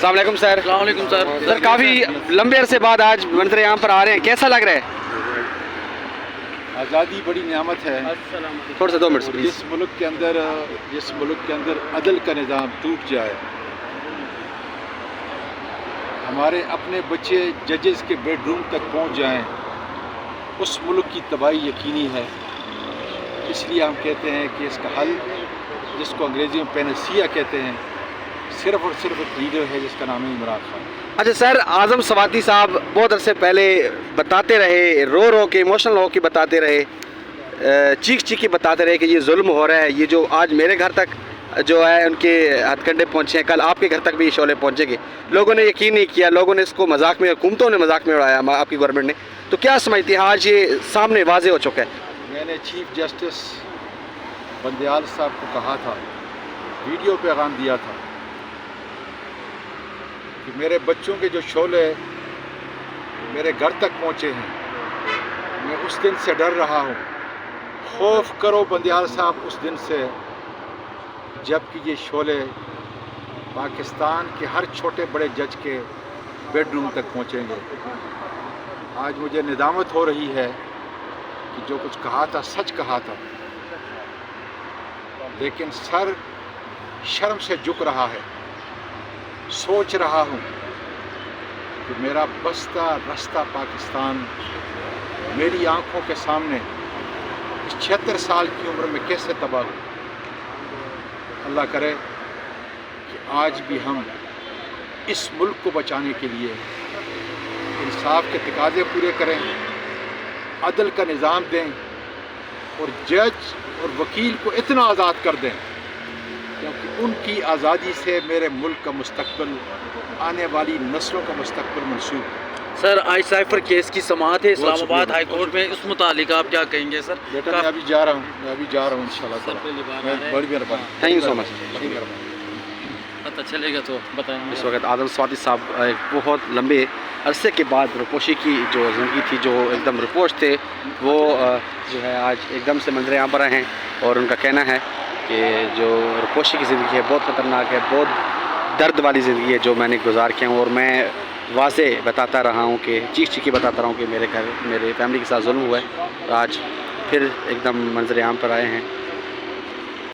السلام علیکم سر. السلام علیکم سر. سر کافی لمبے عرصے بعد آج منظر عام پر آ رہے ہیں, کیسا لگ رہا ہے؟ آزادی بڑی نعمت ہے. تھوڑا سا 2 منٹ پلیز. جس ملک کے اندر عدل کا نظام ٹوٹ جائے, ہمارے اپنے بچے ججز کے بیڈ روم تک پہنچ جائیں, اس ملک کی تباہی یقینی ہے. اس لیے ہم کہتے ہیں کہ اس کا حل, جس کو انگریزی میں پینسیا کہتے ہیں, صرف اور صرف ایک لیڈر ہے جس کا نام ہے عمران خان. اچھا سر, اعظم سواتی صاحب بہت عرصے پہلے بتاتے رہے, رو رو کے ایموشنل ہو کے بتاتے رہے, چیخ چیخ کے بتاتے رہے کہ یہ ظلم ہو رہا ہے. یہ جو آج میرے گھر تک جو ہے ان کے ہتھ کنڈے پہنچے ہیں, کل آپ کے گھر تک بھی یہ شعلے پہنچیں گے. لوگوں نے یقین نہیں کیا, لوگوں نے اس کو مذاق میں, حکومتوں نے مذاق میں اڑایا, آپ کی گورنمنٹ نے. تو کیا سمجھتی ہیں آج یہ سامنے واضح ہو چکا ہے؟ میں نے چیف جسٹس بندیال صاحب کو کہا تھا, ویڈیو پیغام دیا تھا کہ میرے بچوں کے جو شعلے میرے گھر تک پہنچے ہیں, میں اس دن سے ڈر رہا ہوں. خوف کرو بندیال صاحب اس دن سے جب کہ یہ شعلے پاکستان کے ہر چھوٹے بڑے جج کے بیڈ روم تک پہنچیں گے. آج مجھے ندامت ہو رہی ہے کہ جو کچھ کہا تھا سچ کہا تھا, لیکن سر شرم سے جھک رہا ہے. سوچ رہا ہوں کہ میرا بستہ رستہ پاکستان میری آنکھوں کے سامنے اس 76 سال کی عمر میں کیسے تباہ ہو. اللہ کرے کہ آج بھی ہم اس ملک کو بچانے کے لیے انصاف کے تقاضے پورے کریں, عدل کا نظام دیں, اور جج اور وکیل کو اتنا آزاد کر دیں کیونکہ ان کی آزادی سے میرے ملک کا مستقبل, آنے والی نسلوں کا مستقبل منسوب ہے. سر آج سائفر کیس کی سماعت ہے اسلام آباد ہائی کورٹ میں, اس متعلق آپ کیا کہیں گے سر؟ بیٹا میں ابھی جا رہا ہوں انشاءاللہ تعالی. بڑی مہربانی. تھینک یو سو مچ. پتہ چلے گا تو بتائیں گے. اس وقت اعظم سواتی صاحب ایک بہت لمبے عرصے کے بعد روپوشی کی جو زندگی تھی, جو ایک دم روپوش تھے, وہ جو ہے آج ایک دم سے منظر عام پر آئے ہیں. اور ان کا کہنا ہے کہ جو روپوشی کی زندگی ہے بہت خطرناک ہے, بہت درد والی زندگی ہے جو میں نے گزار کیا ہوں. اور میں واضح بتاتا رہا ہوں کہ چیخ چیخ کے بتاتا رہا ہوں کہ میرے گھر میرے فیملی کے ساتھ ظلم ہوا ہے. آج پھر ایک دم منظر عام پر آئے ہیں.